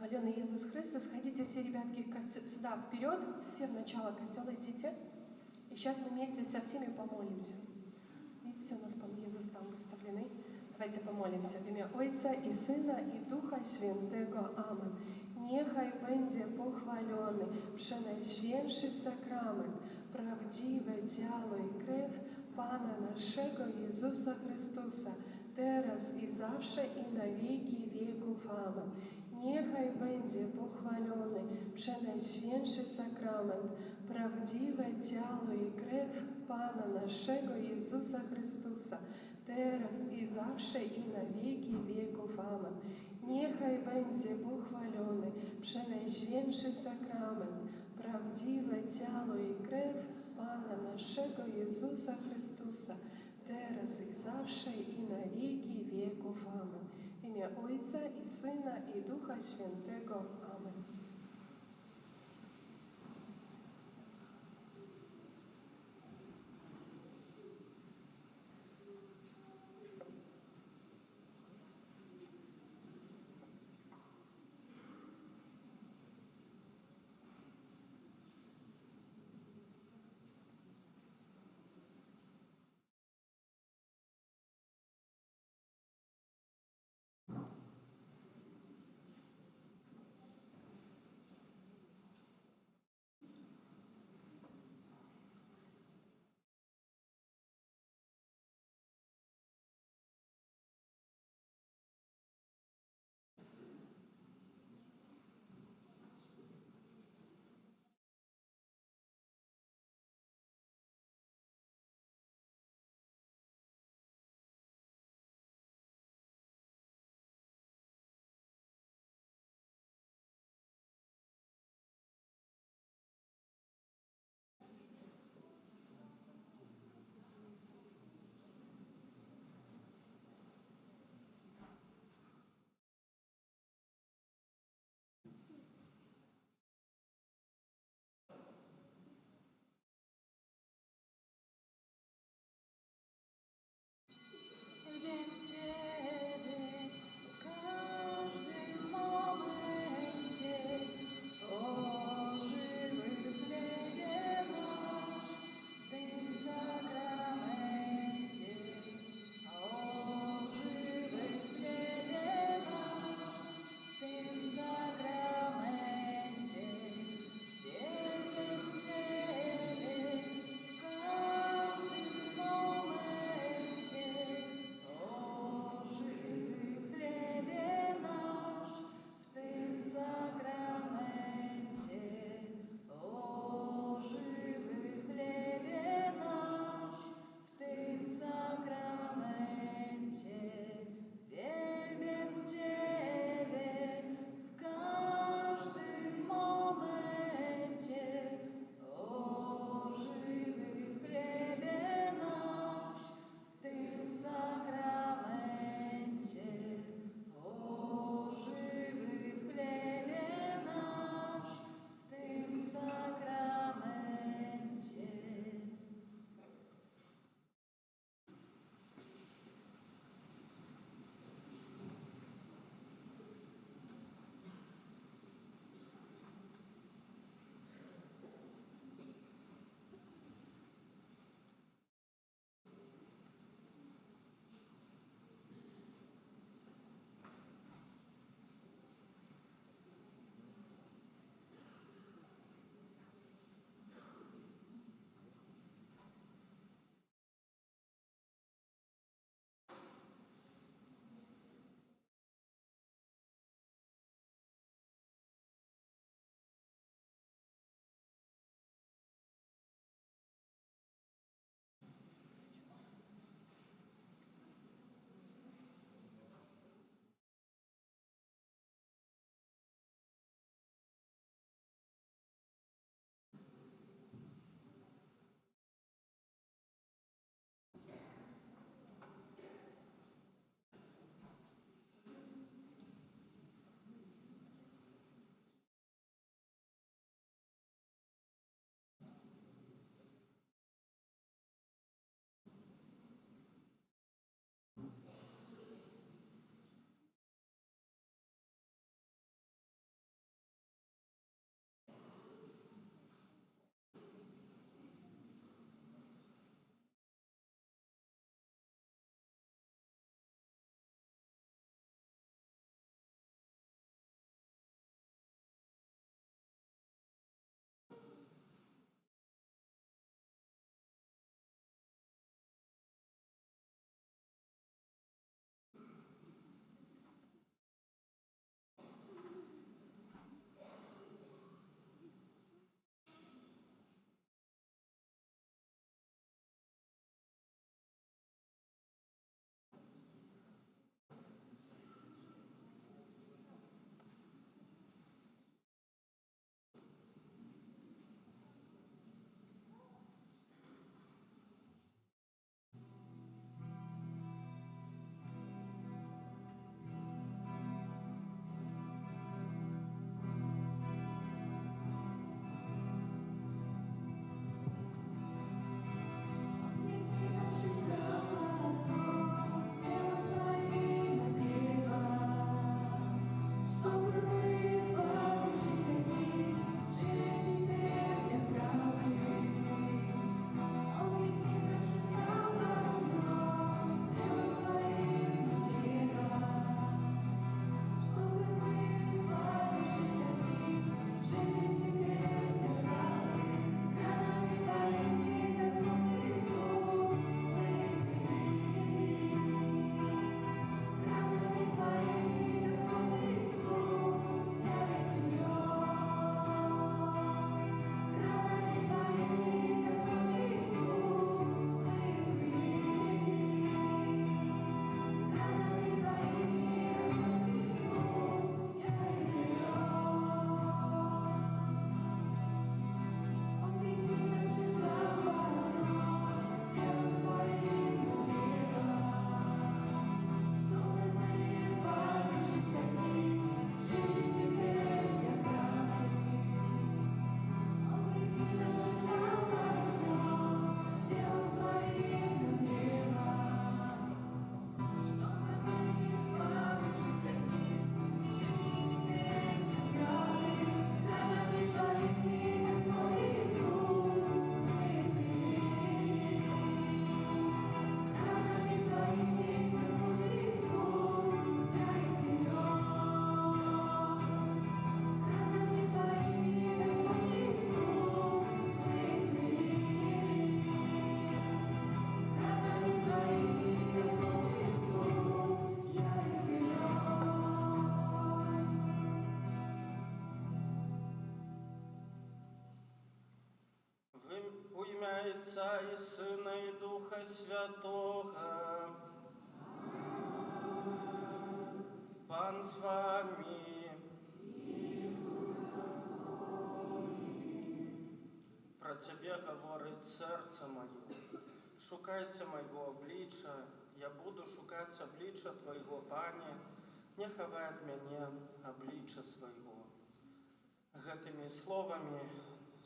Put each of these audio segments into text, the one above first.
Хваленый Иисус Христос. Ходите все, ребятки, сюда вперед, все в начало костела идите. И сейчас мы вместе со всеми помолимся. Видите, у нас Пан Иисус там выставлены. Давайте помолимся в имя Отца и Сына и Духа Świętego. Amen. Niechaj będzie pochwalony przenajświętszy sakrament, prawdziwe ciało i krew Pana naszego Jezusa Chrystusa, teraz i zawsze i na wieki wieków. Amen. Niechaj będzie pochwalony przenajświętszy sakrament, prawdziwe ciało i krew Pana naszego Jezusa Chrystusa, teraz i zawsze i na wieki wieków. Amen. Niechaj będzie pochwalony przenajświętszy sakrament, prawdziwe ciało i krew Pana naszego Jezusa Chrystusa, teraz i zawsze i na wieki wieków. Amen. W imię Ojca i Syna i Ducha Świętego. Amen. Духа Святого. Пан з вами. Про Тебе говорить серце моє. Шукайте моего обличчя, я буду шукать обличчя Твоего, Пане, не хавай ад мяне обличчя свайго. Гэтымі словамі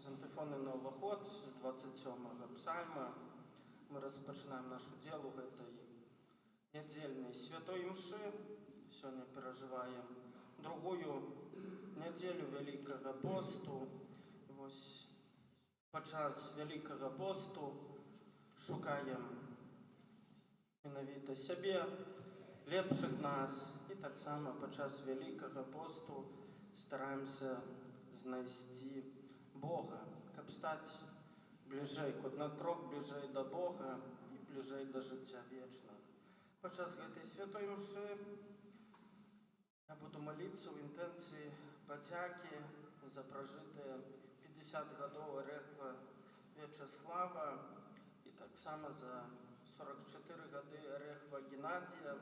з антыфоны на ўваход з 27-го псальма мы распачынаем нашу дзелу гэтай нядзельнай святой імшы. Сёння перажываем другую нядзелю Вялікага посту. Вось падчас Вялікага посту шукаем менавіта сябе, лепшых нас, і таксама падчас Вялікага посту стараемся знайсці Бога, каб стаць бліжэй, хоць на крок бліжэй да Бога і бліжэй да жыцця вечнага. Падчас гэтай святой імшы я буду маліцца ў інтэнцыі падзякі за пражытыя 50 гадоў рэхва Вячаслава і таксама за 44 гады рэхва Геннадія.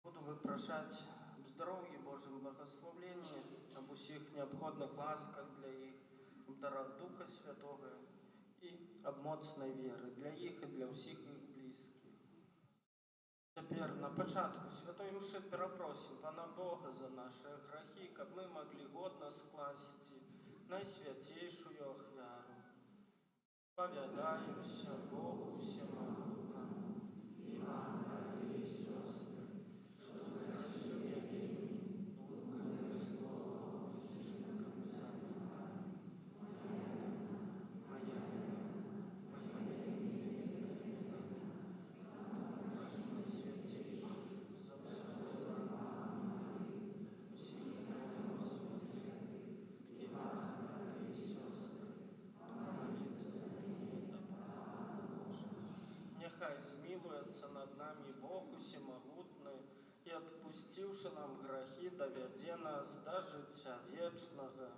Буду выпрашаць аб здароўі, Божым благасловенні, аб усіх неабходных ласках для іх, аб дарах Духа Святога і аб моцнай веры для іх і для ўсіх іх блізкіх. Цяпер на пачатку святой імшы перапросім Пана Бога за нашыя грахі, каб мы маглі годна скласці найсвяцейшую ахвяру. Павядаемся Богу всемогутному і вам, браті і сёстры, што згрэшылі вельмі думкамі, словам, учынкам і занятамі. Моя Нехай змілуецца над намі Бог усемагутны і, адпусціўшы нам грахі, давядзе нас да жыцця вечнага.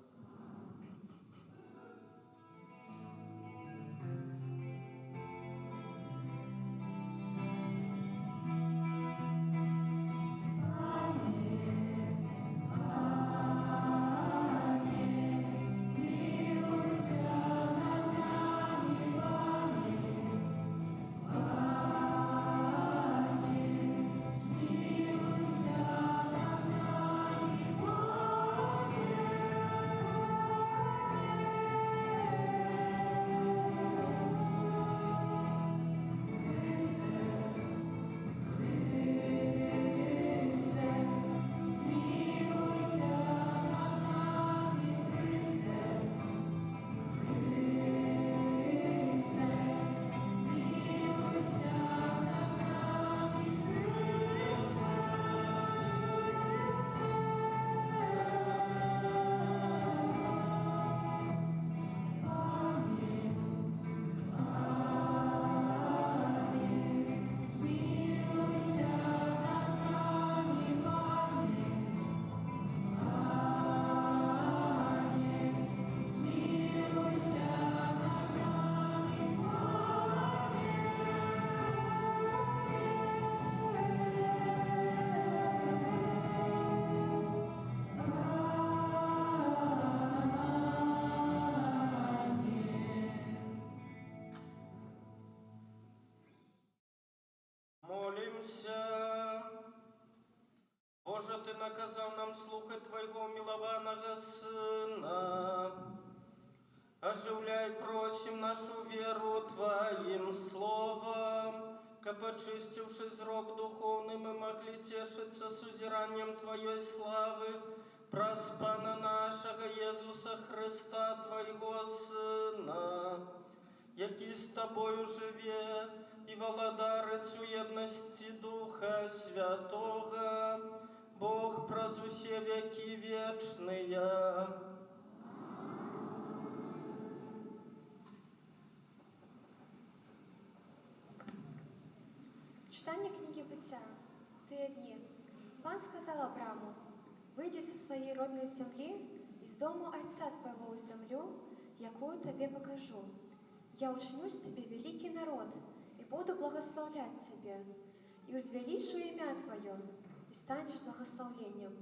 Боже, Ты наказал нам слухать Твоего милованного Сына. Оживляй, просим, нашу веру Твоим словом, каб, очистивши зрок духовный, мы могли тешиться сузиранием Твоей славы, праз Пана нашего Иисуса Христа, Твоего Сына, які з Тобою живе і владарить у єдності Духа Святого, Бог праз усе веки вечные. Читание книги Бытия. Ты одни. Пан сказал Аврааму: «Выйди со своей родной земли, из дома отца твоего в землю, якую тебе покажу. Я учиню с тебе великий народ, буду благословлять Тебе, и узвеличу имя Твое, и станешь благословлением.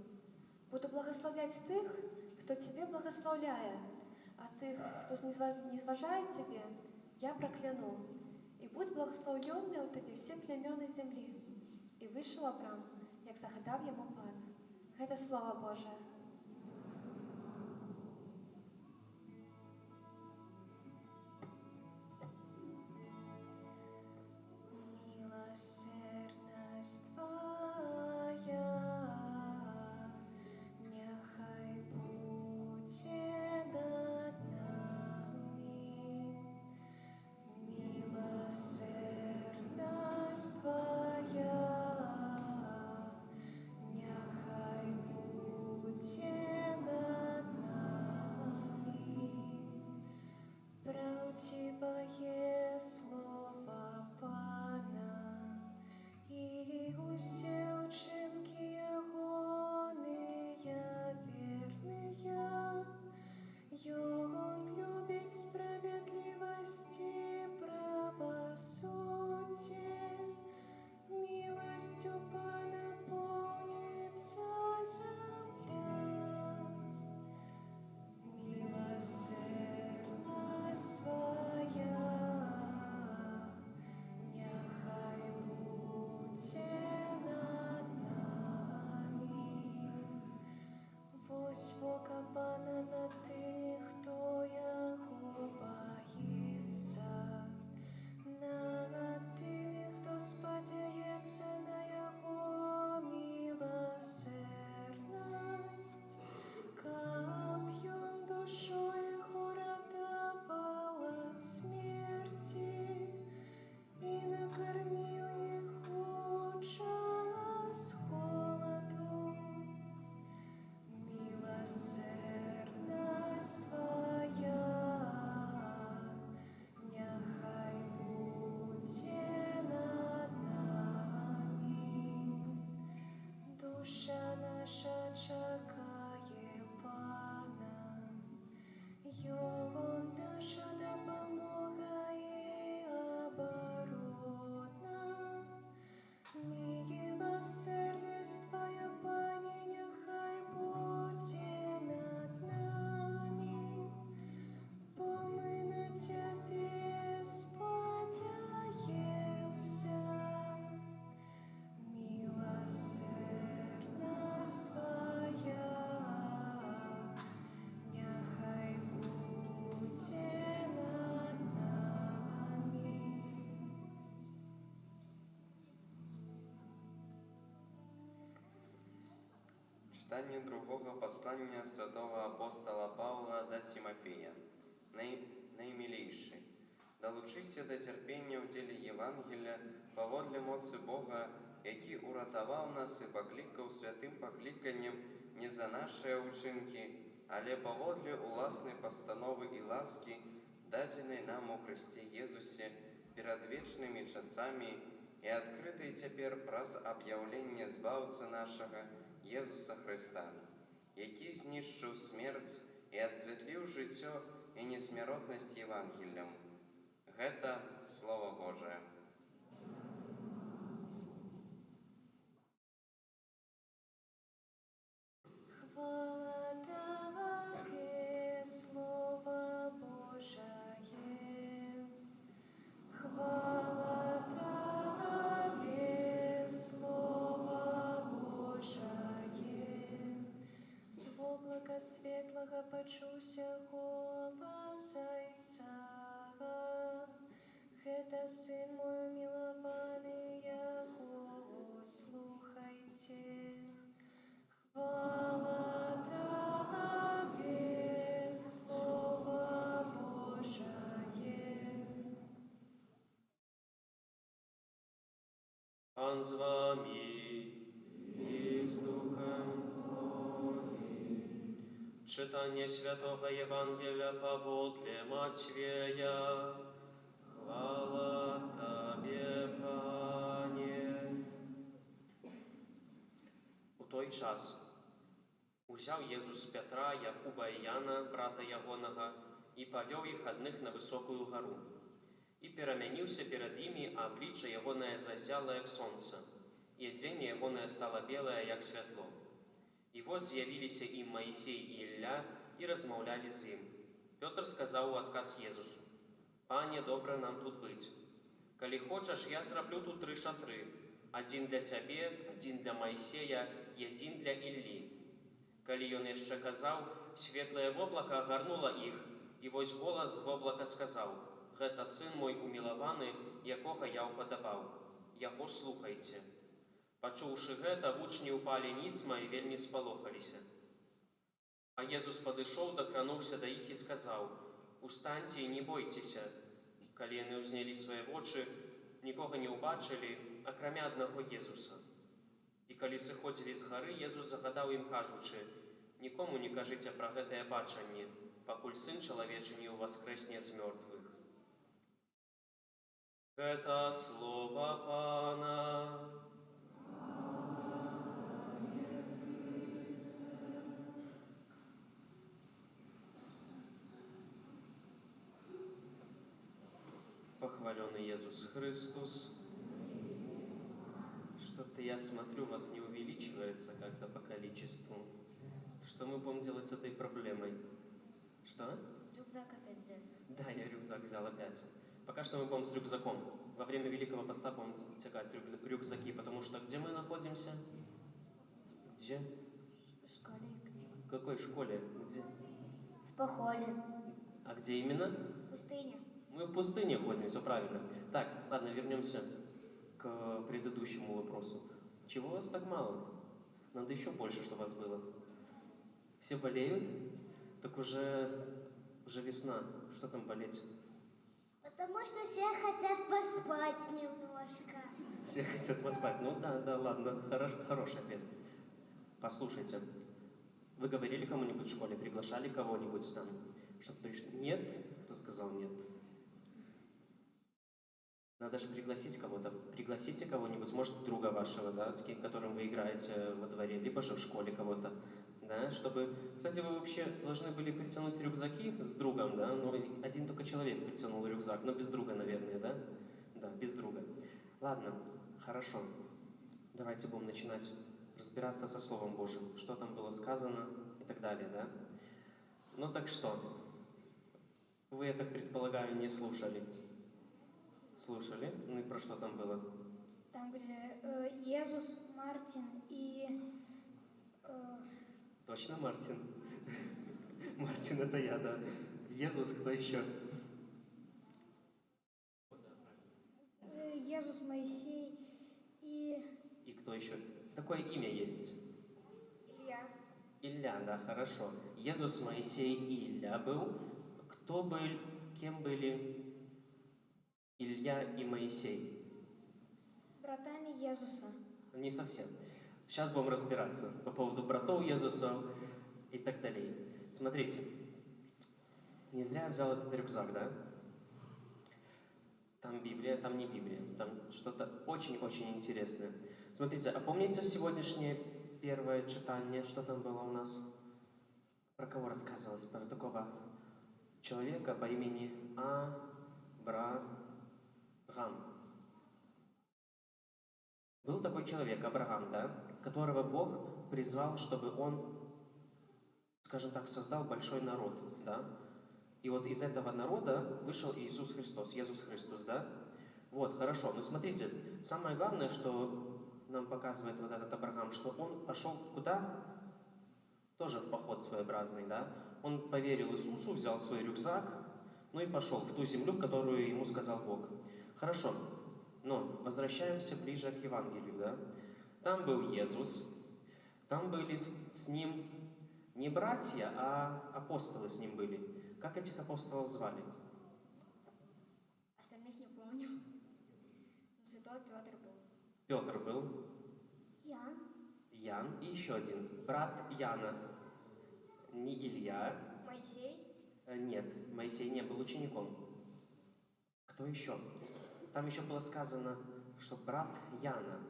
Буду благословлять тех, кто Тебе благословляет, а тех, кто низважает Тебе, я прокляну. І будь благословлений у Тебе всі племена землі. І вийшов Авраам, як загадав йому пан. Гэта Слово Божие. Милосердность Твоя, нехай буде над нами. Милосердность Твоя, нехай буде над нами. Правдивое слово Пана, и усе учинки Ягоные верные. Он любит справедливость и правосудие. Милостью Пана полнится земля. Милосердность Твоя, нехай буде над нами. Вось вока Пана над тими, хто Його боїться, над тими, хто сподяється на Його милосердность. Каб ён душу их уратовал от смерти и накормил их у час холоду. Милосердность Твоя, нехай буде над нами. Душа наша чекає Пана, Його наша допомога і оборона. Милосердность Твоя, Пане, нехай буде над нами, бо ми на Тебе сподяємся. Милосердность Твоя, нехай буде над нами. Читание другого послания святого апостола Павла до Тимофея. Наимилейший, долучися до терпения в деле Евангелия, поводле моцы Бога, який уратовал нас и покликал святым покликанням не за наши учинки, але поводле уласной постановы и ласки, даденной нам у Христе Иисусе перед вечными часами и открытой теперь праз объявление Збавца нашего, Иисуса Христа, який знищив смерть и осветлил життя и несмиротность Евангелием. Это Слово Божие. Хвала Тебе, Слово Божие. Хвала Тебе, Слово Божие. З облака светлого почуся голос Зайца. Это Сын мой милованный, Его слухайте. Хвала Тебе, Слово Божие. Пан з вами и с Духом Твоим. Читание Святого Евангелия поводле Матвея. Хвала Тебе, Пане. У той час узяв Єзус Петра, Якуба і Яна, брата Ягоного, і повел їх одних на високую гору. І перамяніўся перад імі, а аблічча ягонае зазяла, як сонца, і адзенне ягонае стала белае, як святло. І вось з'явіліся ім Маісей і Ілля і размаўлялі з ім. Пётр сказаў у адказ Езусу: «Пане, добра нам тут быць. Калі хочаш, я зраблю тут 3 шатры. Адзін для цябе, адзін для Маісея і адзін для Іллі». Калі ён яшчэ казаў, светлае воблака агарнула іх, і вось голас з воблака сказаў: «Гэта сын мой умілаваны, якога я ўпадабаў. Яго слухайце». Пачуўшы гэта, вучні ўпалі ніцма і вельмі спалохаліся. А Езус падышоў, дакрануўся да іх і сказаў: «Устаньце і не бойцеся». Калі яны ўзнялі свае вочы, нікога не ўбачылі, акрамя аднаго Езуса. І калі сыходзілі з гары, Езус загадаў ім, кажучы: «Нікому не кажыце пра гэтае бачанне, пакуль Сын чалавечы не ўваскрэсне з мёртвых». Гэта слова Пана. Похваленный Иисус Христос. Что-то я смотрю, у вас не увеличивается как-то по количеству. Что мы будем делать с этой проблемой? Что? Рюкзак опять взяли. Да, я рюкзак взял опять. Пока что мы будем с рюкзаком. Во время Великого Поста будем тягать рюкзаки, потому что где мы находимся? Где? В школе. В какой школе? Где? В походе. А где именно? В пустыне. Мы в пустыне ходим, все правильно. Так, ладно, вернемся к предыдущему вопросу. Чего вас так мало? Надо еще больше, чтобы вас было. Все болеют? Так уже весна. Что там болеть? Потому что все хотят поспать немножко. Все хотят поспать. Ну да, ладно, хороший ответ. Послушайте, вы говорили кому-нибудь в школе, приглашали кого-нибудь там, чтобы пришли? Нет? Кто сказал нет? Надо же пригласить кого-то. Пригласите кого-нибудь, может, друга вашего, да, с которым вы играете во дворе, либо же в школе кого-то, да, чтобы... Кстати, вы вообще должны были притянуть рюкзаки с другом, да, но один только человек притянул рюкзак, но без друга, наверное, да? Да, без друга. Ладно, хорошо. Давайте будем начинать разбираться со Словом Божьим, что там было сказано и так далее, да? Ну так что? Вы, я так предполагаю, не слушали. Слушали? Ну и про что там было? Там, где Иисус, Мартин и... Точно Мартин? Мартин это я, да. Иисус, кто еще? Иисус, Моисей и... И кто еще? Такое имя есть. Илья. Илья, да, хорошо. Иисус, Моисей и Илья был. Кто был, кем были Илья и Моисей? Братами Иисуса. Не совсем. Сейчас будем разбираться по поводу братов Иисуса и так далее. Смотрите, не зря я взял этот рюкзак, да? Там Библия, там не Библия, там что-то очень-очень интересное. Смотрите, а помните сегодняшнее первое читание, что там было у нас? Про кого рассказывалось? Про такого человека по имени Абрахам. Был такой человек, Авраам, да, которого Бог призвал, чтобы он, скажем так, создал большой народ, да. И вот из этого народа вышел Иисус Христос, да. Вот, хорошо, но смотрите, самое главное, что нам показывает вот этот Авраам, что он пошел куда? Тоже в поход своеобразный, да. Он поверил Иисусу, взял свой рюкзак, ну и пошел в ту землю, которую ему сказал Бог. Хорошо, но возвращаемся ближе к Евангелию, да. Там был Иисус, там были с ним не братья, а апостолы с ним были. Как этих апостолов звали? Остальных не помню. Но святой Петр был. Петр был, Ян. Ян и еще один, брат Яна. Не Илья. Моисей. Нет, Моисей не был учеником. Кто еще? Там еще было сказано, что брат Яна.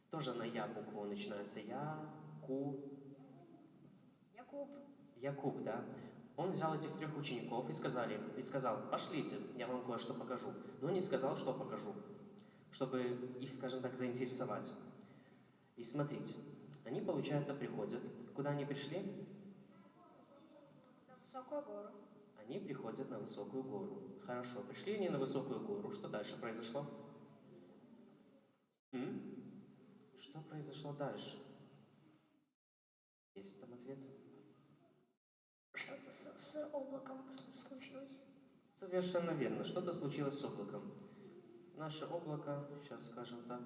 Тоже на Я букву начинается. Якуб. Якуб, да? Он взял этих 3 учеников и сказал, пошлите, я вам кое-что покажу. Но не сказал, что покажу, чтобы их, скажем так, заинтересовать. И смотрите, они, получается, приходят. Куда они пришли? На высокую гору. Они приходят на высокую гору. Хорошо, пришли они на высокую гору. Что дальше произошло? Что произошло дальше? Есть там ответ? Что-то с облаком случилось. Совершенно верно. Что-то случилось с облаком. Наше облако, сейчас скажем так.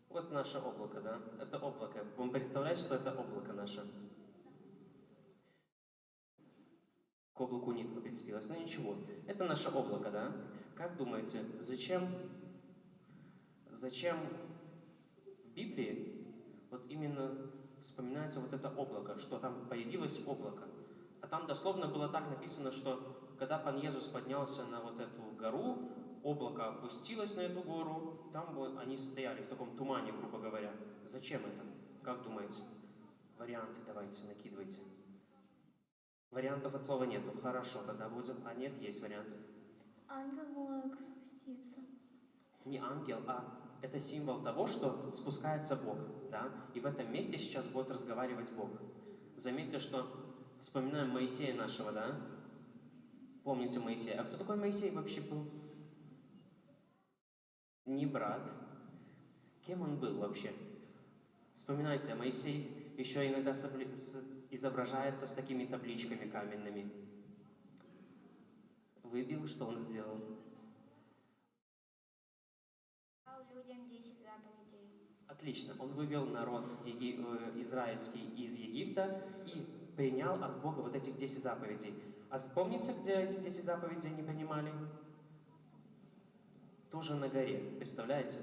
Вот наше облако, да? Это облако. Будем представлять, что это облако наше. К облаку нитка прицепилась. Но ничего. Это наше облако, да? Как думаете, зачем в Библии вот именно вспоминается вот это облако, что там появилось облако? А там дословно было так написано, что когда Пан Иисус поднялся на вот эту гору, облако опустилось на эту гору, там вот они стояли в таком тумане, грубо говоря. Зачем это? Как думаете? Варианты давайте, накидывайте. Вариантов от слова нету. Хорошо, тогда будем. А нет, есть варианты. Ангел мог спуститься. Не ангел, а это символ того, что спускается Бог, да? И в этом месте сейчас будет разговаривать Бог. Заметьте, что вспоминаем Моисея нашего, да? Помните Моисея? А кто такой Моисей вообще был? Не брат. Кем он был вообще? Вспоминайте, Моисей еще иногда изображается с такими табличками каменными. Выбил, что он сделал? Дал людям 10 заповедей. Отлично. Он вывел народ израильский из Египта и принял от Бога вот этих 10 заповедей. А помните, где эти 10 заповедей они принимали? Тоже на горе. Представляете?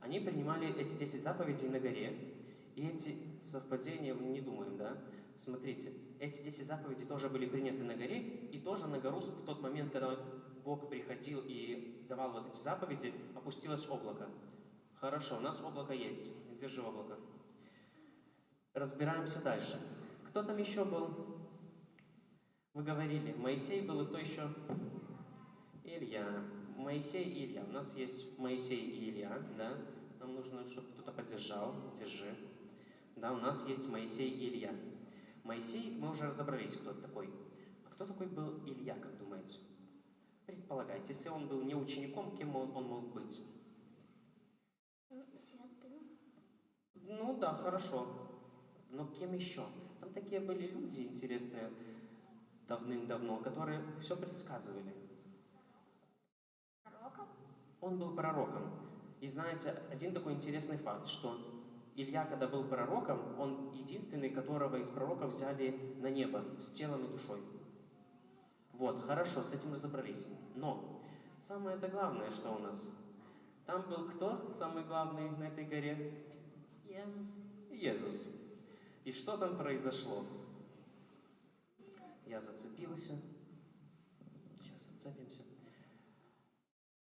Они принимали эти 10 заповедей на горе. И эти совпадения, мы не думаем, да? Смотрите, эти 10 заповедей тоже были приняты на горе, и тоже на гору в тот момент, когда Бог приходил и давал вот эти заповеди, опустилось облако. Хорошо, у нас облако есть. Держи облако. Разбираемся дальше. Кто там еще был? Вы говорили, Моисей был, и кто еще? Илья. Моисей и Илья. У нас есть Моисей и Илья, да? Нам нужно, чтобы кто-то поддержал. Держи. Да, у нас есть Моисей и Илья. Моисей, мы уже разобрались, кто это такой. А кто такой был Илья, как думаете? Предполагайте, если он был не учеником, кем он мог быть? Святым. Ну да, хорошо. Но кем еще? Там такие были люди интересные давным-давно, которые все предсказывали. Пророком. Он был пророком. И знаете, один такой интересный факт, что Илья, когда был пророком, он единственный, которого из пророков взяли на небо с телом и душой. Вот, хорошо, с этим разобрались. Но самое это главное, что у нас. Там был кто самый главный на этой горе? Иисус. И что там произошло? Я зацепился. Сейчас отцепимся.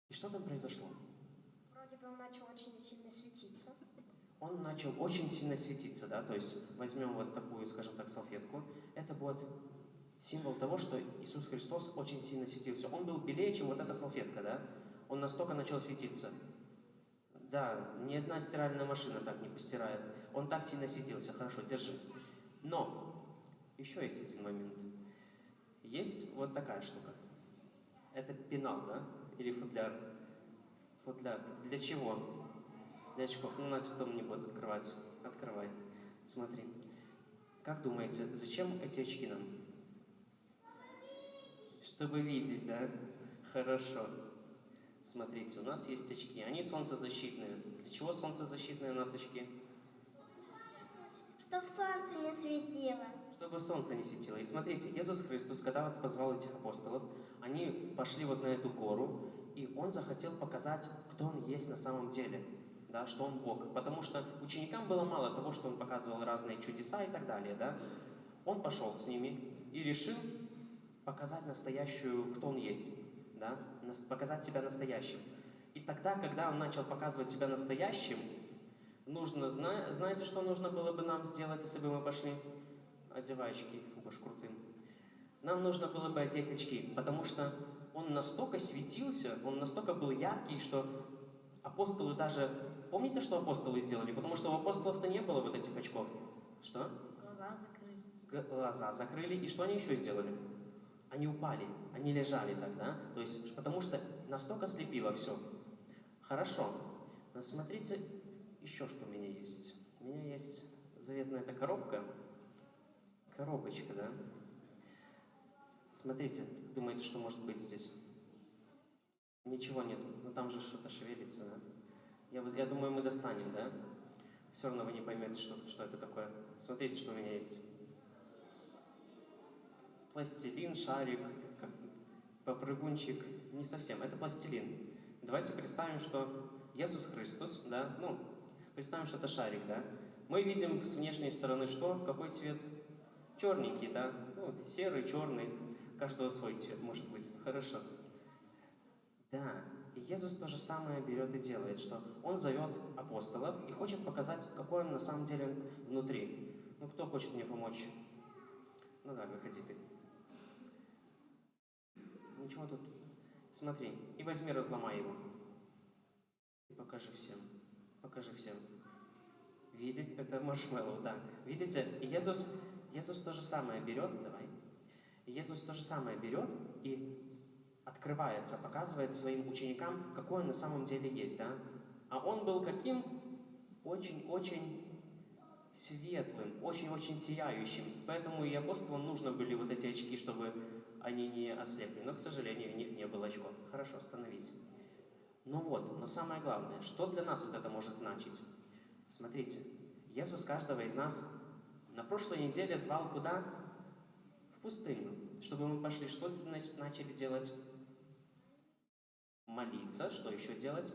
И что там произошло? Вроде бы он начал очень сильно светиться. Он начал очень сильно светиться, да, то есть возьмем вот такую, скажем так, салфетку. Это будет символ того, что Иисус Христос очень сильно светился. Он был белее, чем вот эта салфетка, да? Он настолько начал светиться. Да, ни одна стиральная машина так не постирает. Он так сильно светился. Хорошо, держи. Но еще есть один момент. Есть вот такая штука. Это пенал, да? Или футляр. Футляр. Для чего? Для очков. Ну, Надя потом не будет открывать. Открывай. Смотри. Как думаете, зачем эти очки нам? Чтобы видеть, да? Хорошо. Смотрите, у нас есть очки. Они солнцезащитные. Для чего солнцезащитные у нас очки? Чтоб солнце не светило. Чтобы солнце не светило. И смотрите, Иисус Христос, когда вот позвал этих апостолов, они пошли вот на эту гору, и Он захотел показать, кто Он есть на самом деле, да, что Он Бог. Потому что ученикам было мало того, что Он показывал разные чудеса и так далее, да. Он пошел с ними и решил показать настоящую, кто Он есть, да, показать себя настоящим. И тогда, когда Он начал показывать себя настоящим, нужно, знаете, что нужно было бы нам сделать, если бы мы пошли? Одевай очки, будешь крутым. нам нужно было бы одеть очки, потому что он настолько светился, он настолько был яркий, что апостолы даже... Помните, что апостолы сделали? Потому что у апостолов-то не было вот этих очков. Что? Глаза закрыли. Глаза закрыли, и что они еще сделали? Они упали, они лежали тогда, то есть потому что настолько слепило все. Хорошо, но смотрите, еще что у меня есть. У меня есть заветная эта коробочка, да? Смотрите, думаете, что может быть здесь? Ничего нет, но там же что-то шевелится, да? Я думаю, мы достанем, да? Все равно вы не поймете, что это такое. Смотрите, что у меня есть. Пластилин, шарик, как попрыгунчик. Не совсем, это пластилин. Давайте представим, что Иисус Христос, да, представим, что это шарик, да. Мы видим с внешней стороны что? Какой цвет? Черненький, да. Серый, черный. У каждого свой цвет, может быть. Хорошо. Да, и Иисус то же самое берет и делает, что Он зовет апостолов и хочет показать, какой Он на самом деле внутри. Кто хочет мне помочь? Да, выходи ты. Ничего тут. Смотри, и возьми, разломай его. И покажи всем. Покажи всем. Видеть, это маршмеллоу, да. Видите, Иисус то же самое берет, давай. Иисус то же самое берет и открывается, показывает своим ученикам, какой он на самом деле есть, да. А он был каким? Очень-очень светлым, очень-очень сияющим. Поэтому и апостолам нужно были вот эти очки, чтобы они не ослепли. Но, к сожалению, у них не было очков. Хорошо, остановись. Но самое главное, что для нас вот это может значить? Смотрите, Иисус каждого из нас на прошлой неделе звал куда? В пустыню. Чтобы мы пошли, что начали делать? Молиться. Что еще делать?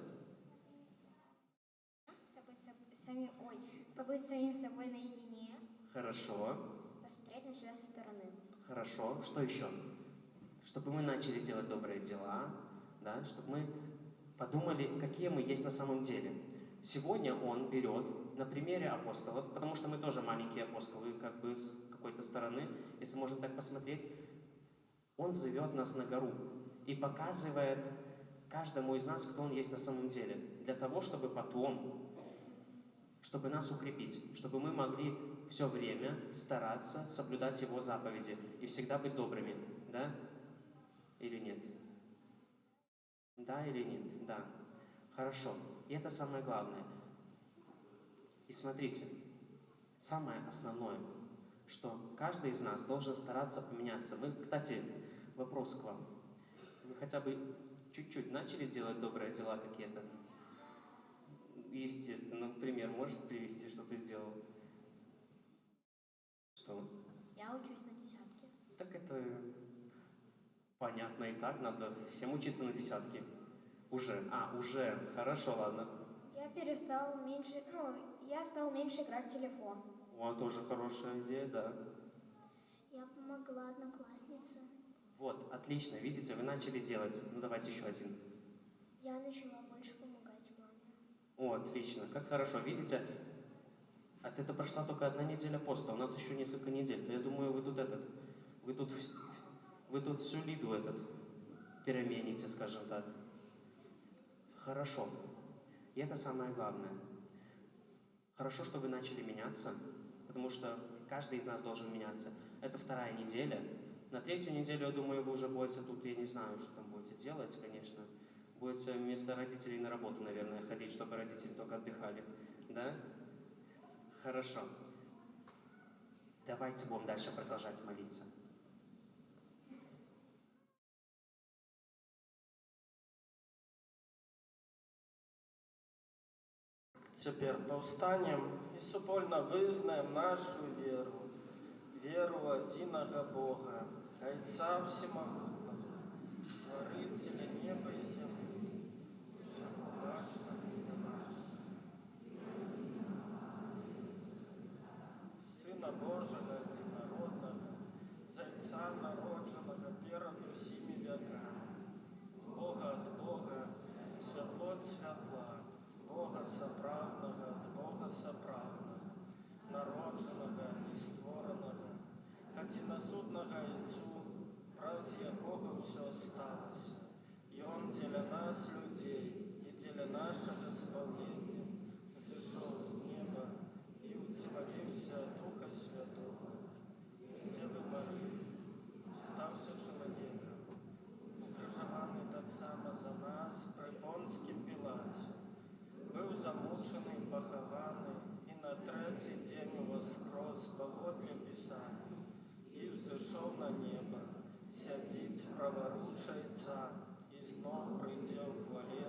Побыть самим собой наедине. Хорошо. Посмотреть на себя со стороны. Хорошо. Что еще? Чтобы мы начали делать добрые дела, да? Чтобы мы подумали, какие мы есть на самом деле. Сегодня он берет на примере апостолов, потому что мы тоже маленькие апостолы, как бы с какой-то стороны, если можно так посмотреть. Он зовет нас на гору и показывает каждому из нас, кто он есть на самом деле, для того, чтобы потом, чтобы нас укрепить, чтобы мы могли все время стараться соблюдать его заповеди и всегда быть добрыми, да? Или нет? Да или нет? Да. Хорошо. И это самое главное. И смотрите, самое основное, что каждый из нас должен стараться поменяться. Кстати, вопрос к вам. Вы хотя бы чуть-чуть начали делать добрые дела какие-то? Естественно. Пример можешь привести, что ты сделал? Что? Я учусь на десятке. Так это понятно и так. Надо всем учиться на десятке. Уже. Хорошо, ладно. Я стал меньше играть в телефон. Тоже хорошая идея, да. Я помогла однокласснице. Вот, отлично. Видите, вы начали делать. Давайте еще один. Я начала больше помогать маме. Отлично. Как хорошо. Видите, это прошла только 1 неделя поста. У нас еще несколько недель. То я думаю, вы тут всю лиду перемените, скажем так. Хорошо. И это самое главное. Хорошо, что вы начали меняться, потому что каждый из нас должен меняться. Это 2 неделя. На 3-ю неделю, я думаю, вы уже будете тут, я не знаю, что там будете делать, конечно. Будете вместо родителей на работу, наверное, ходить, чтобы родители только отдыхали. Да? Хорошо. Давайте будем дальше продолжать молиться. Тепер повстанем і супольно визнаємо нашу віру одиного Бога, Отца Всемогутнього, Творителя неба и земли, всемогущего и небачного, Сына Божого единородного, Зайца народженого перед усіми веками, Бога от Бога, світло от святла, Бога соправного от Бога соправного, народженого и створеного, одиносудного Отцу, пахаваны і на трэці дзень уваскрос паводле Пісання і ўзышоў на неба, сядзіць праваручаецца і зноў прыйдзе ў хвале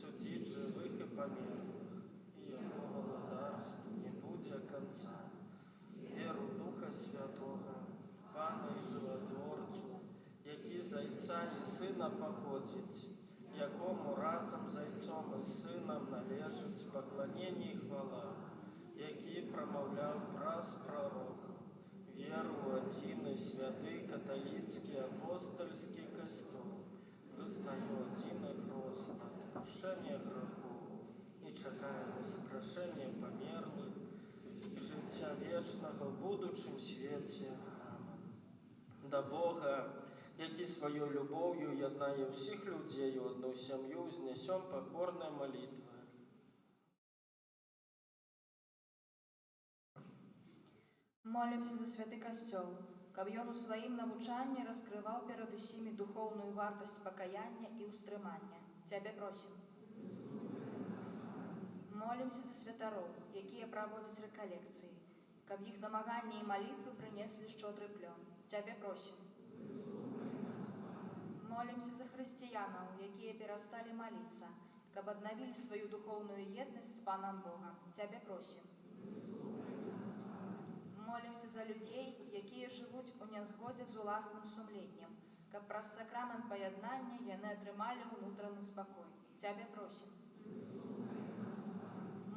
судзіць жывых і памерлых, і яго валадарству не будзе канца. Веру Духа Святога, Пана і Жыватворцу, які з Айца і Сына паходзіць, якому разам з Айцом і Сынам належыць пакланенне і хвала, які прамаўляў праз прарокаў, веру ў адзіны святы каталіцкі апостольскі касцёл, вызнаю адзіны хрост на адпушчэнне грахоў і чакаю воскрешэння памерлых і жыцця вечнага ў будучым свеце. Амен. Да Бога, які сваёй любоўю яднае ўсіх людзей у одну сям'ю, узнесём пакорныя малітвы. Молімся за святы касцёл, каб ён у сваім навучанні раскрываў перад усімі духоўную вартасць пакаяння і ўстрымання. Цябе просім. Молімся за святароў, якія праводзяць рэкалекцыі, каб іх намаганні і малітвы прынеслі шчодры плён. Цябе просім. Молімся за хрысціянаў, якія перасталі маліцца, каб аднавілі сваю духоўную еднасць з Панам Богам. Цябе просім. Молімся за людзей, якія жывуць у нязгодзе з уласным сумленнем, каб праз сакрамент паяднання яны атрымалі ўнутраны спакой. Цябе просім.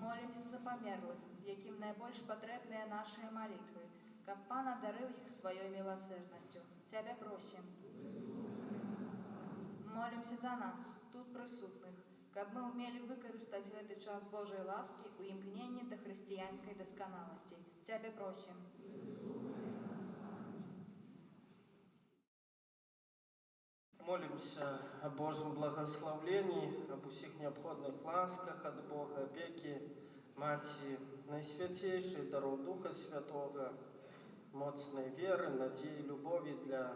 Молімся за памерлых, якім найбольш патрэбныя нашыя малітвы, каб Пан адарыў іх сваёй міласэрнасцю. Цябе просім. Молімся за нас, тут прысутных, каб мы ўмелі выкарыстаць гэты час Божай ласкі ў імкненні да хрысціянскай дасканаласці. Цябе просім. Молимся о Божьем благословлении, об усіх необходных ласках от Бога, опеки Маті, найсвятейший даров Духа Святого, моцной веры, надеи, любові для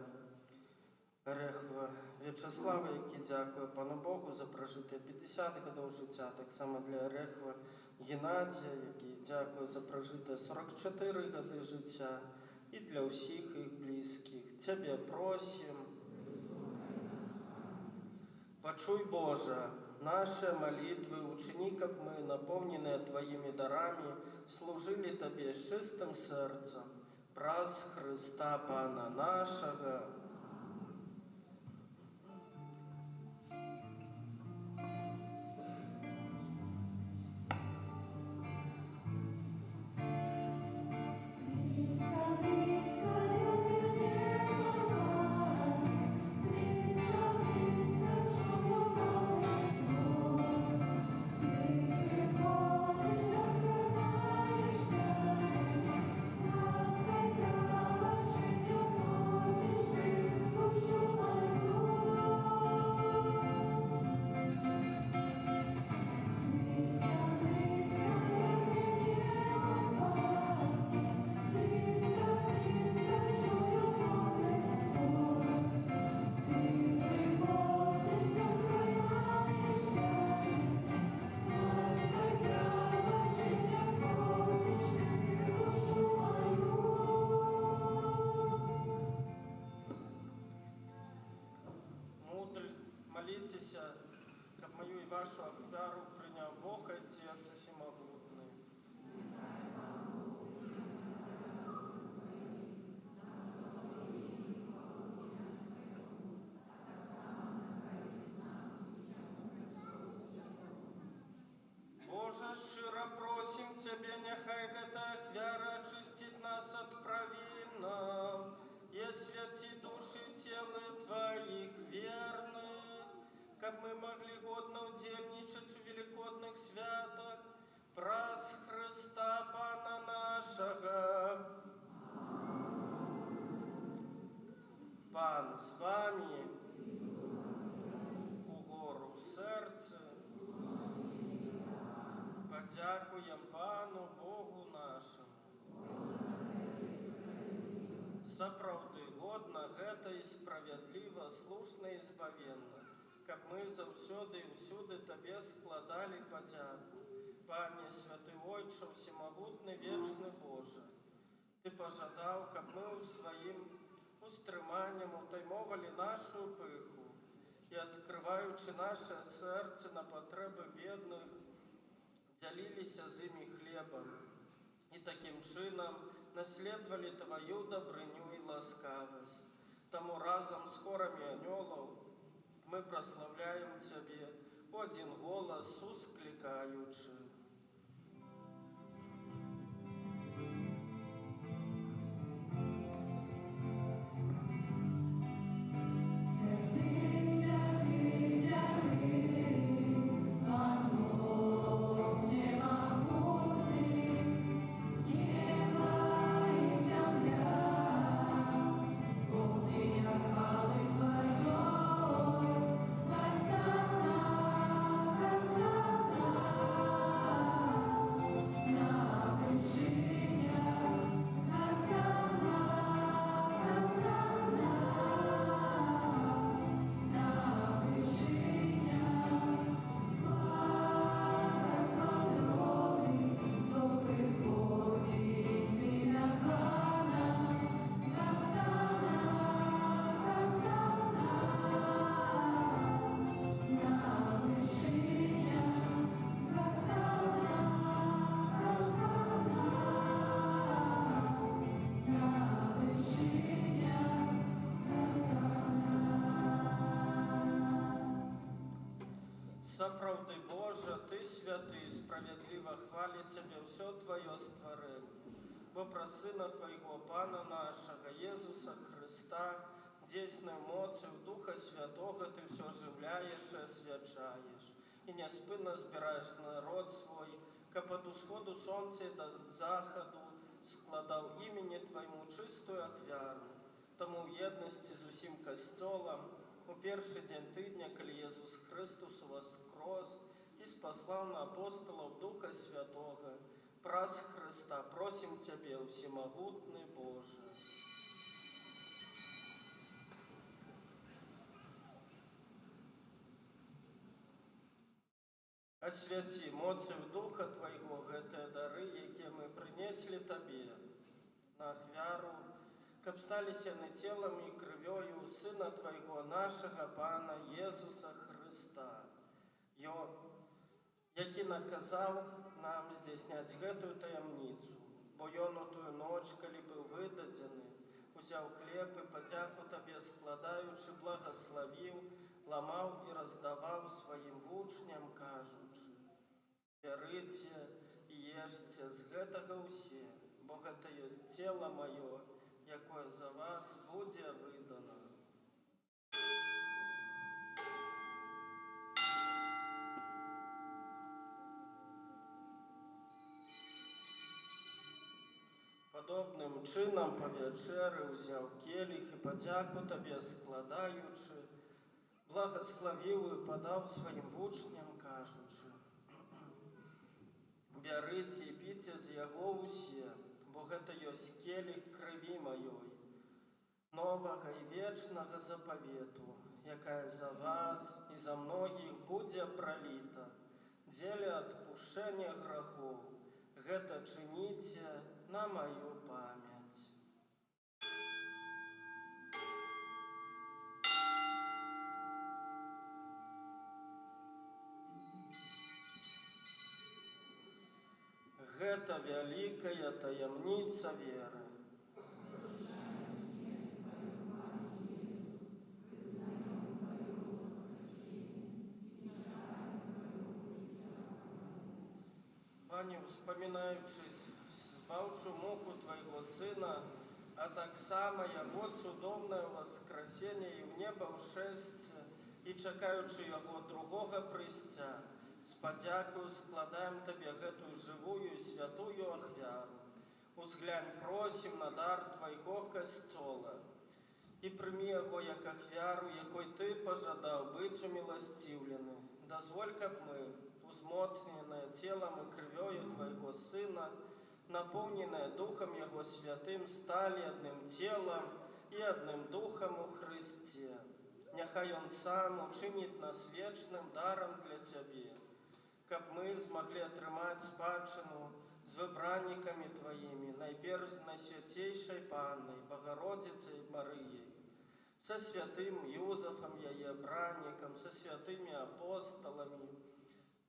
Рехва Вячеслава, який дякує Пану Богу за прожите 50 годів життя, так само для Рехва Геннадія, який дякує за прожите 44 годи життя, і для усіх їх близьких. Тебе просим, почуй, Боже, наши молитвы, учини, как мы, наполненные Твоими дарами, служили Тебе с чистым сердцем, праз Христа Пана нашего. Молитеся, как мою и вашу ахвяру принял Бог, Отец Всемогутный. Боже, щиро просим Тебе, нехай гэта ахвяра очистит нас от провинов и освяти души телы Твоих верных, как мы могли годно удельничать у великодных святок, праз Христа Пана нашего. Пан с вами, угору в сердце, подякуем Пану Богу нашему. Сапраўды годна гэта і справядліва, слушна і збавенна, каб мы заўсёды і ўсюды Табе складалі падзяку Пане, святый Ойче, всемогутный, вечный Боже, Ты пожадав, каб мы у своим устрыманнем утаймовали нашу пыху и, открываючи наше сердце на потребы бедных, делились з ими хлебом и таким чином наследовали Твою добрыню и ласкавость. Тому разом с хорами анёлов мы прославляем Тебе в один голос ускликаючи. Сапраўды, Боже, Ты святы, справедливо хвалит Тебе все Твое створение. Бо про Сына Твоего, Пана нашего, Иисуса Христа, дійсною моцею Духа Святого Ты все живляешь и освячаешь, и неспинно збираєш народ свой, как от усходу сонця до заходу складав імені Твоему чистую ахвяру. Тому в єдності з усім костьолом у перший день тижня, коли Ісус Христос воскрес и спаслал на апостолов Духа Святого, праз Христа просим Тебе, всемогутный Боже. Освяти моцею Духа Твоего гэтыя дары, якія мы принесли Тебе на ахвяру, каб сталіся яны целом и крывёю Сына Твоего, нашего Пана Иисуса Христа, які наказаў нам здзяйсняць гэтую таямніцу, бо ён у тую ноч, калі быў выдадзены, узяў хлеб і падзяку Табе складаючы, благословіў, ламаў і раздаваў сваім вучням, кажучы: «Бярыце і ешце з гэтага ўсе, бо гэта ёсць цела маё, якое за вас будзе выдано». Подобным чынам па вячэры ўзяў келіх і падзяку Табе складаючы, благословіў і падаў сваім вучням, кажучы: «Бярыце і піце з яго ўсе, бо гэта ёсць келіх крыві маёй, новага і вечнага запавету, якая за вас і за многіх будзе праліта дзеля адпушчэння грахоў. Гэта чыніце на мою памяць». Гэта вялікая таямніца веры. Пане, вспоминаючись збаўчую муку Твоего Сына, а таксама Яго цудоўнае воскресенне і ў неба ўшэсце, і чакаючы Яго другога прыйсця, з падзякаю складаем Табе гэтую жывую і святую ахвяру. Узглянь, просім на дар Твайго касцёла і прымі яго як ахвяру, якой Ты пожадаў быць уміласціўлены. Дазволь, каб мы, узмоцненыя целом и крывёю Твоего Сына, наполненные Духом Его Святым, стали одним телом и одним Духом у Христе. Няхай Он сам учинит нас вечным даром для Тебе, каб мы змаглі атрымаць спадчыну з выбраннікамі Тваімі, найперш з Найсвяцейшай Паннай, Богородицей Марыяй, со святым Юзафом, яе браннікам, со святымі апосталамі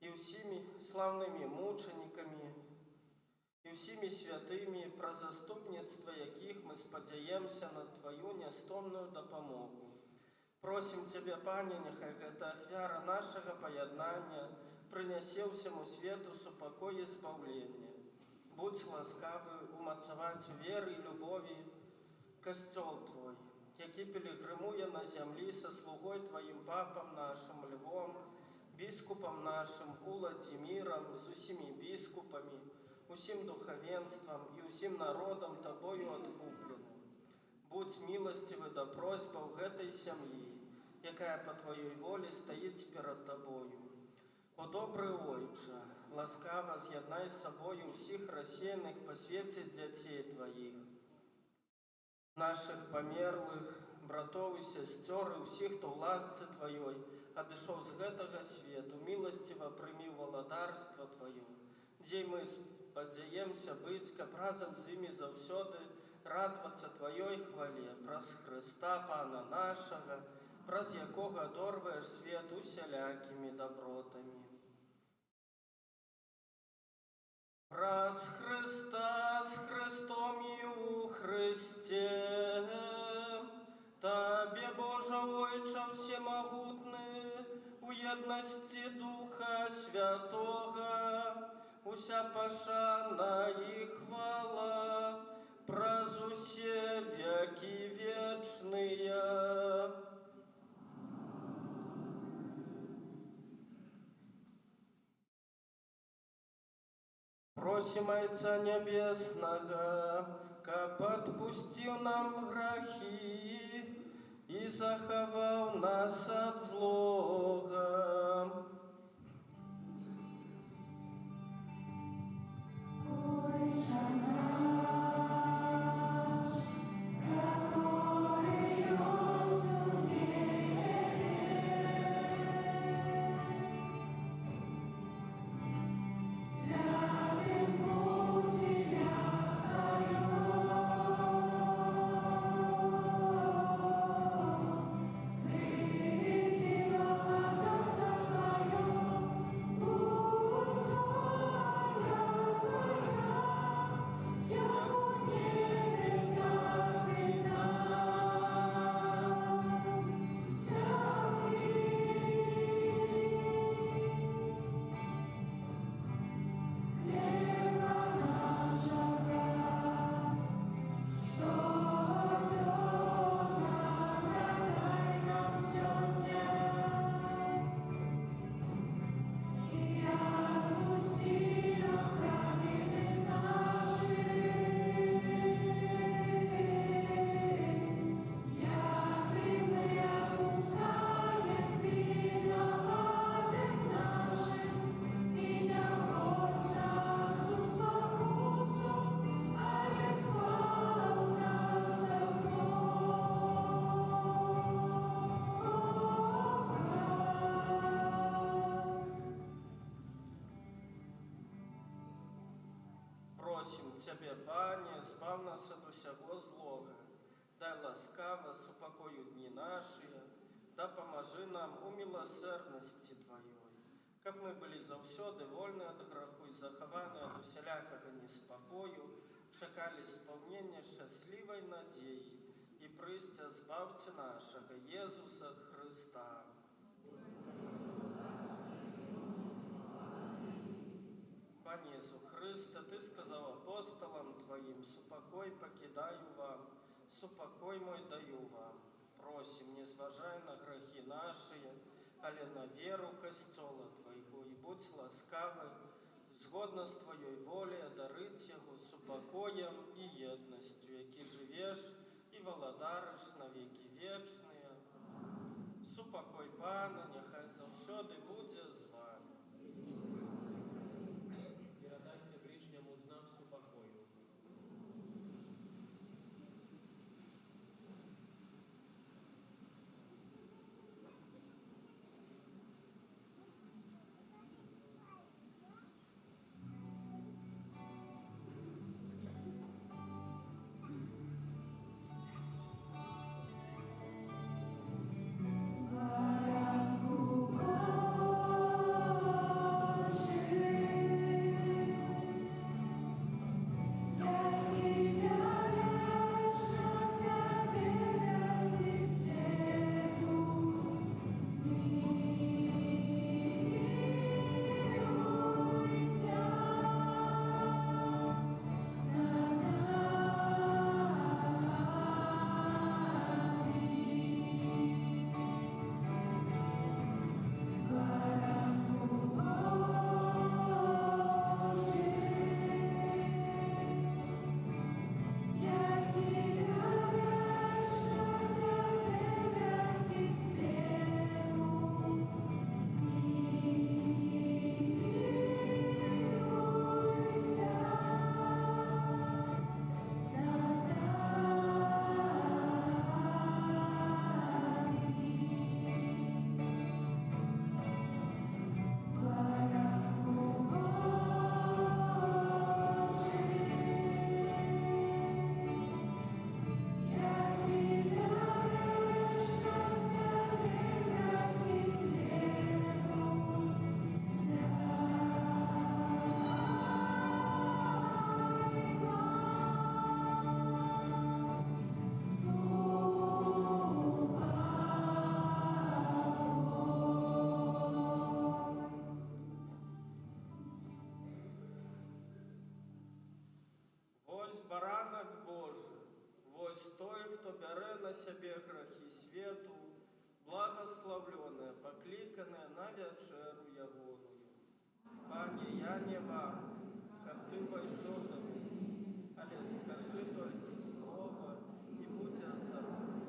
і ўсімі славнымі мучанікамі, і ўсімі святымі, пра заступніцтва якіх мы спадзяемся на Тваю нястомную дапамогу. Просім Цябе, Пане, няхай гэта ахвяра нашага паяднання прынясе ўсяму свету супакой і збаўленне. Будзь ласкавы умацаваць у веры і любові касцёл Твой, які пілігрымуе на зямлі са слугой Тваім папам нашым Львом, біскупам нашым Уладзімірам, з усімі біскупамі, усім духавенствам і усім народам Табою адкупленым. Будь міласцівы да просьбаў гэтай сям'і, якая па Тваёй волі стаіць перад Табою. О добры Ойча, ласкава з'яднай з сабою ўсіх рассеяных па свеце дзяцей Тваіх, нашых памерлых, братоў і сясцёр і ўсіх, хто ў ласцы Тваёй адышоў з гэтага свету, міласціва прымі ў валадарства Тваё, дзе мы спадзяемся быць, каб разам з імі заўсёды радавацца Тваёй хвале, праз Хрыста Пана нашага, праз якога адорваеш свет усялякімі дабротамі. Праз Хрыста, з Христом і у Христе, Табе, Божа Ойча всемагутны, у єдності Духа Святого, уся пашана і хвала, праз усе веки вечные. Просим Отца Небесного, каб отпустил нам грехи и заховал нас от злого. Цябе, Пане, збав нас ад усяго злога, дай ласкава супакою дні нашыя, дапамажы нам у міласэрнасці Тваёй, каб мы былі заўсёды вольны ад граху і захаваны ад усялякага неспакою, чакалі спаўнення шчаслівай надзеі і прыйсця збаўцы нашага Езуса Хрыста. Пане Езу Христе, Ты сказав апостолам Твоим, супокой покидаю вам, супокой мой даю вам. Просим, не зважай на грехи наши, але на веру костела Твоего, и будь ласкавый, згодно с Твоей волей, дарыть Его супокоем и едностью, які живеш и володариш на веки вечные. Супокой, Пане, нехай завсёды буде з вами. Передайте ближнему знак супокою. баранак Божий, вось той, хто бярэ на сябе грахі свету, благословленная, покликанная на вечеру ягоную. Пане, я не варт, каб ты пайшоў да мяне, але скажи толькі слова, і будзе здаровы.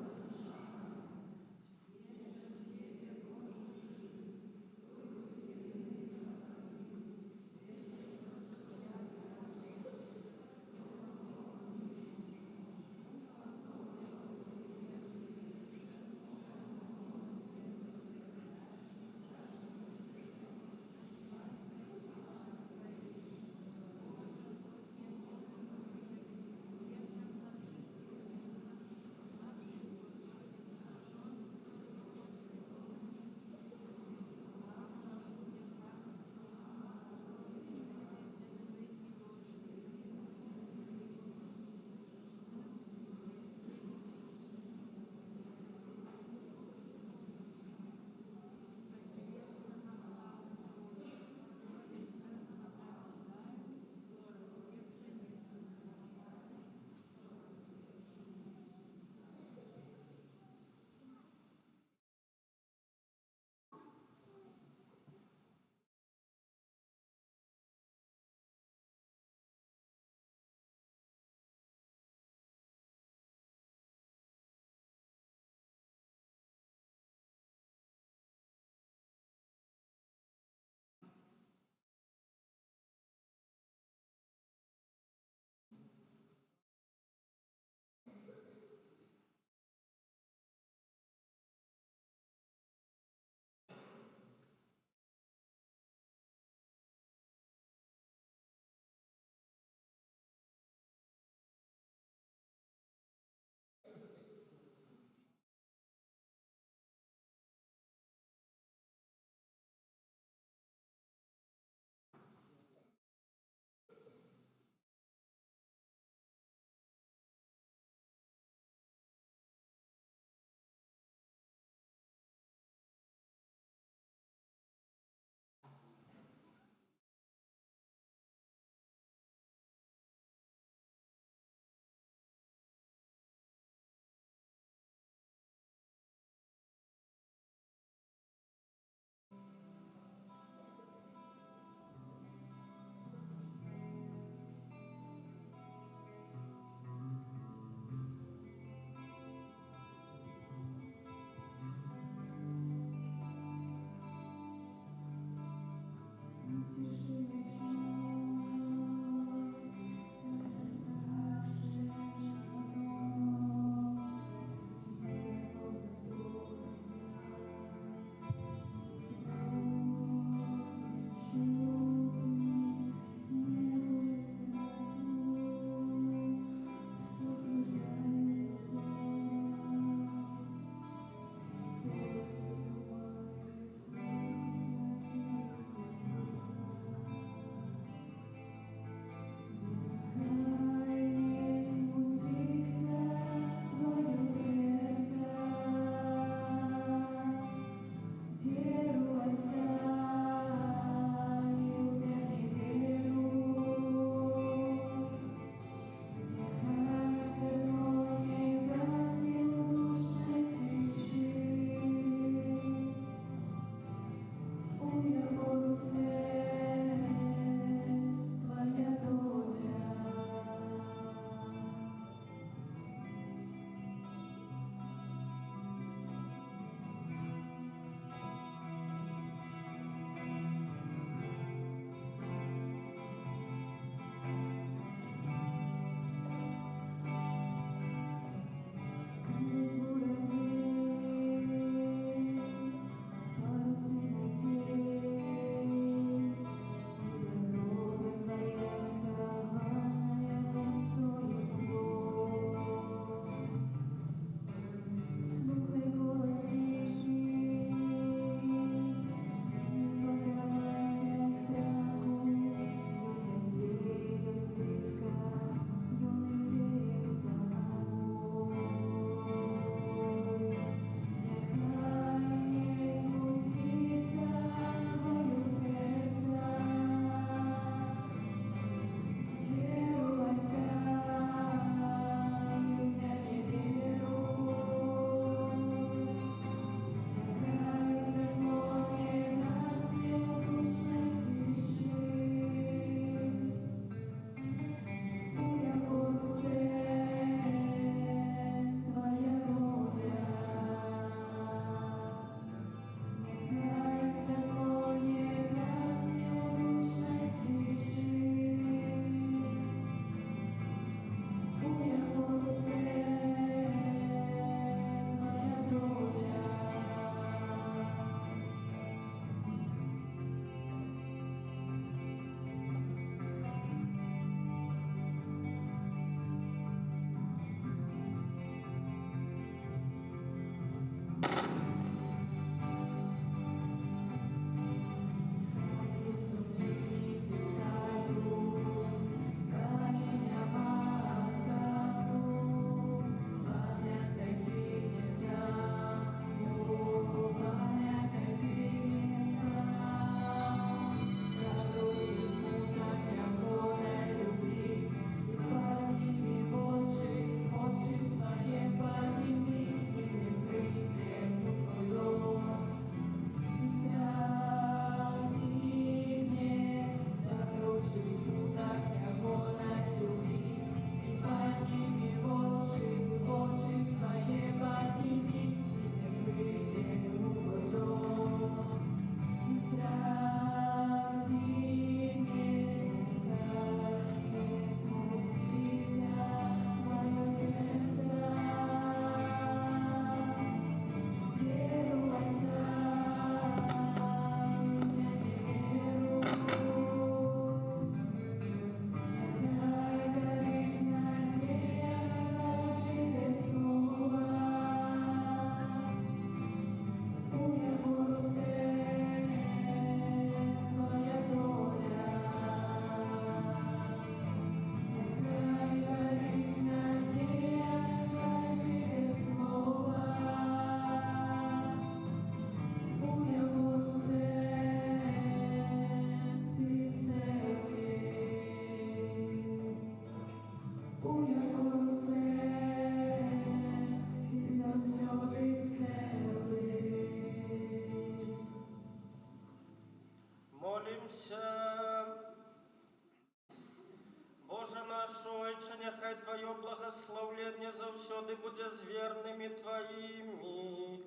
Няхай Твое благословление завсёды буде з верными Твоими.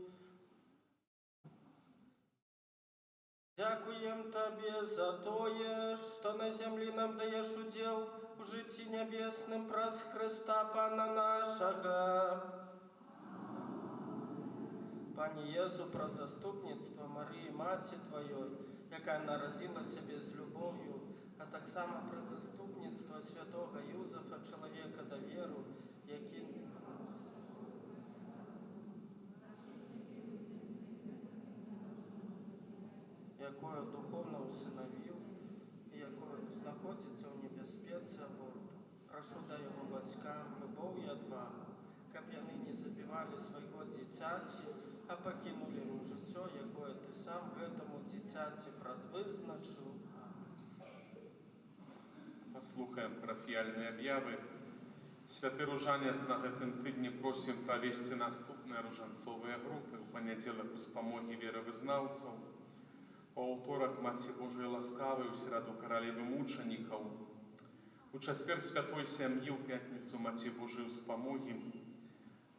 Дякуем Тебе за тое, что на землі нам даешь удел у житті небесным праз Христа Пана нашего. Пане Єзу, про заступництво Марії, Маті Твоєї, яка народила Тебе з любов'ю, а так само про заступництво святого Юзефа, чоловіка довіру, який якое духовно усиновил и якое знаходится в небезпеці аборту. Прошу дай його батькам любов і отвагу, каб яны не забивали свайго дзіцяці, а пакінули ему жыццё, якое ты сам гэтаму дзіцяці прадвызначыў. Послухаем парафіяльныя аб'явы. Святы ружанец, на гэтым тыдні просім правесці наступныя ружанцовыя групы. У панядзелак у спамогі веравызнаўцаў, у аўторак Маці Божай ласкавай, у сераду каралевы мучанікаў, у чацвер святой сям'і, у пятніцу Маці Божай спамогі,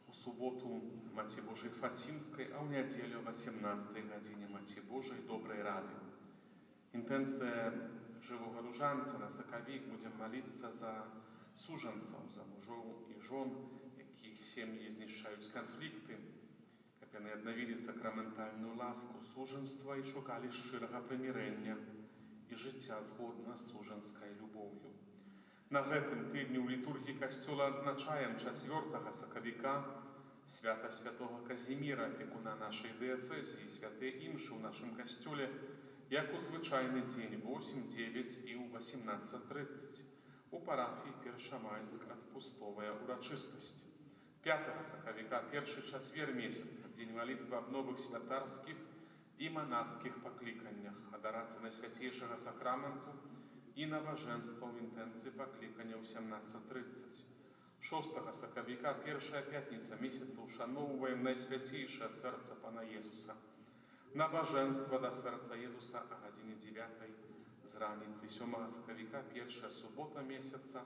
у суботу Маці Божай Фацімскай, а ў нядзелю 18 гадзіне Маці Божай добрай рады. Інтэнцыя жывога ружанца на сакавік будзем маліцца за сужанцаў, за мужоў і жон, якіх сем'і знішчаюць канфлікты, каб яны аднавілі сакраментальную ласку сужанства і шукалі шчырага прымірэння і жыцця згодна з сужанскай любоўю. На гэтым тыдні ў літургіі касцёла адзначаем 4 сакавіка свята святого Казіміра, апекуна нашай дыяцэзіі, святыя імшы ў нашым касцёле, як у звычайны дзень 8, 9 і ў 18:30. У парафіі Першамайск адпустовая урачыстасць. 5 сакавіка, першы чацвер месяца, дзень малітвы аб новых святарскіх і манаскіх пакліканнях, адарацыі Найсвяцейшага сакраменту і набажэнства ў інтэнцыі паклікання ў 17:30. 6 сакавіка, першая пятніца месяца, ушаноўваем Найсвяцейшае сэрца Пана Езуса. Набажэнства да сэрца Езуса а гадзіне 9 з раніцы. 7 сакавіка, першая субота месяца,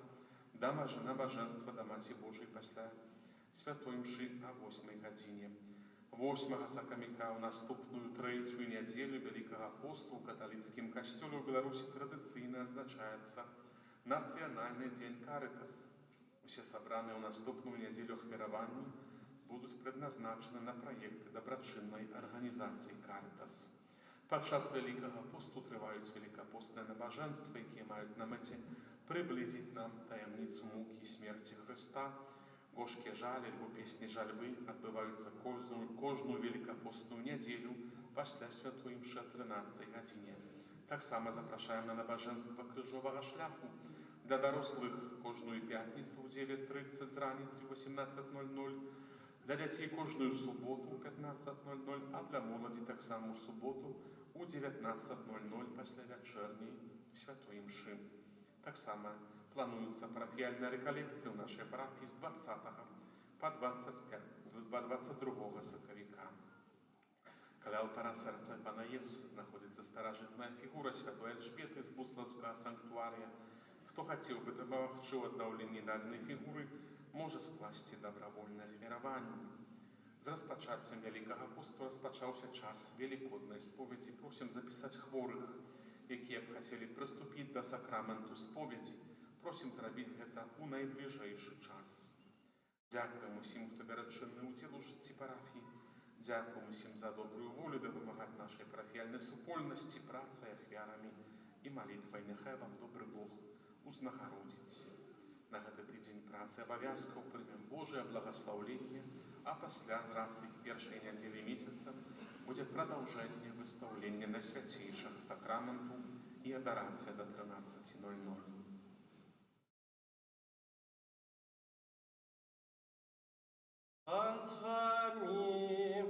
набажэнства да Маці Божай пасля святой мшы а 8 гадзіне. 8 сакавіка ў наступную трэцюю нядзелю Вялікага посту ў каталіцкім касцёле ў Беларусі традыцыйна адзначаецца нацыянальны дзень Карытас. Усе сабраныя ў наступную нядзелю ахвяраванні будуць прадназначаны на праекты дабрачыннай арганізацыі Карытас. Падчас Вялікага посту трываюць велікапостныя набажэнствы, якія маюць на мэце прыблізіць нам таямніцу мукі і смерці Хрыста. Гошкі жалі альбо песні жальбы адбываюцца кожную велікапостную нядзелю пасля святой імшы о 13 гадзіне. Таксама запрашаем на набажэнства крыжовага шляху для дарослых кожную пятніцу ў 9:30 з раніцы ў 18:00, для дзяцей кожную суботу ў 15:00, а для моладзі таксама ў суботу у 19:00 пасля вячэрняй святой імшы. Таксама плануюцца парафіяльныя рэкалекцыі ў нашай парафіі з 20 па 22 сакавіка. Каля алтара сэрца Пана Езуса знаходзіцца старажытная фігура святой Альжбеты з Буслаўскага санктуарыя. Хто хацеў бы дапамагчы ў аднаўленні дадзенай фігуры, можа скласці дабравольнае ахвяраванне. З распачаццем Вялікага посту распачаўся час велікоднай споведзі. Просім запісаць хворых, якія б хацелі прыступіць да сакраменту споведзі. Просім зрабіць гэта ў найбліжэйшы час. Дзякуем усім, хто бярэ чынны ўдзел у жыцці парафіі. Дзякуем усім за добрую волю дапамагаць нашай парафіяльнай супольнасці працай, ахвярамі і малітвай. Няхай вам добры Бог узнагародзіць. На гэты тыдзень працы абавязкаў прымем Божае благаслаўленне, а пасля з рацыі першай нядзелі месяца будзе прадаўжэнне выстаўлення Найсвяцейшага сакраменту і адарацыя да 13:00. Пан з вами.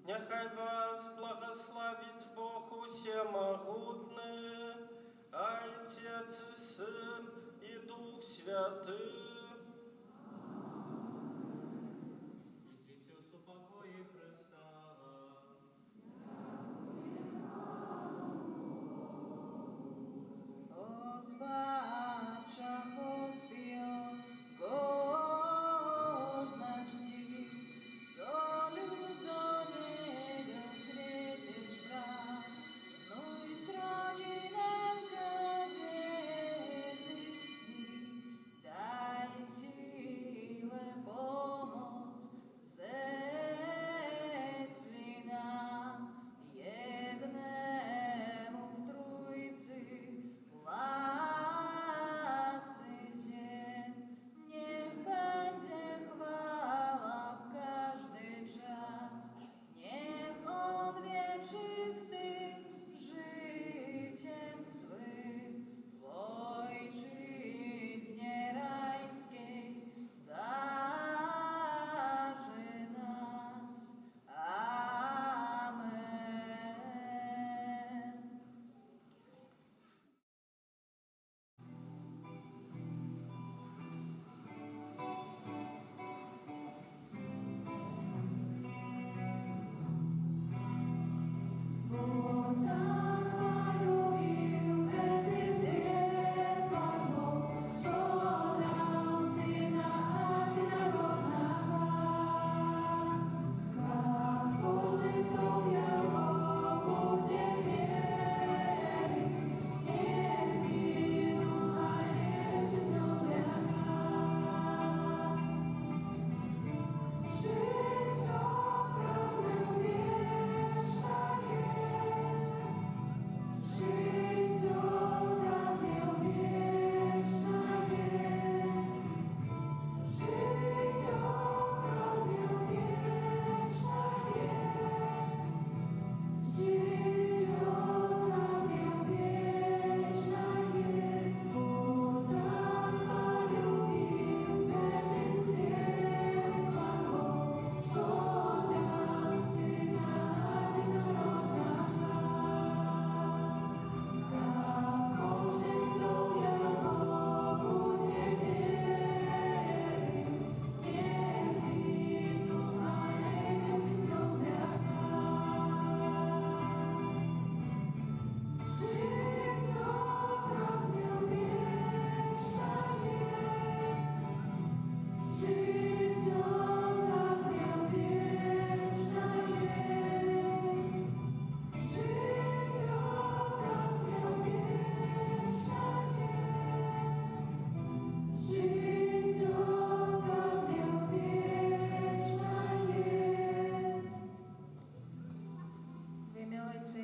Няхай вас благословить Бог усемогутный, Отец и Сын и Дух Святый. Идите в супокое Христа.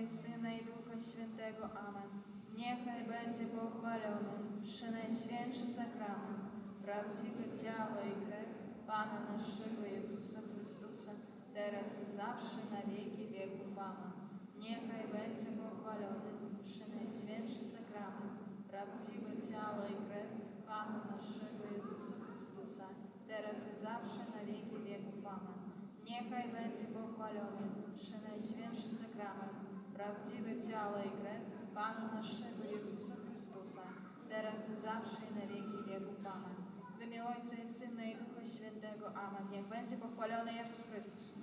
i Syna, i Ducha Świętego. Amen. Niechaj będzie pochwalony przynajświętszy sakrament, prawdziwe ciało i krew Pana naszego Jezusa Chrystusa, teraz i zawsze, na wieki wieków. Amen. Niechaj będzie pochwalony przynajświętszy sakrament, prawdziwe ciało i krew Pana naszego Jezusa Chrystusa, teraz i zawsze, na wieki wieków. Amen. Niechaj będzie pochwalony przynajświętszy sakrament, prawdziwe ciało i krew Pana naszego Jezusa Chrystusa, teraz i zawsze, i na wieki wieków. Amen. W imię Ojca i Syna, i Ducha Świętego. Amen. Niech będzie pochwalony Jezus Chrystus.